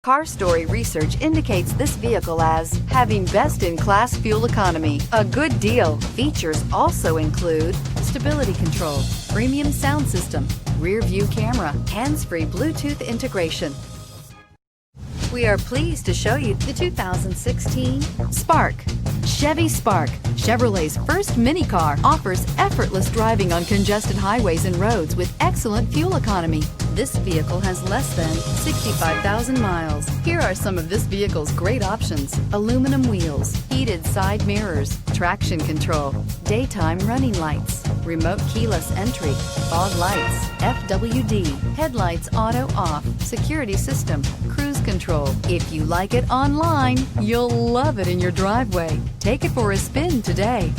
Car Story research indicates this vehicle as having best-in-class fuel economy. A good deal. Features also include stability control, premium sound system, rear view camera, hands-free Bluetooth integration. We are pleased to show you the 2016 Spark. Chevy Spark, Chevrolet's first mini car, offers effortless driving on congested highways and roads with excellent fuel economy. This vehicle has less than 65,000 miles. Here are some of this vehicle's great options: aluminum wheels, heated side mirrors, traction control, daytime running lights, remote keyless entry, fog lights, FWD, headlights auto off, security system, cruise control. If you like it online, you'll love it in your driveway. Take it for a spin today.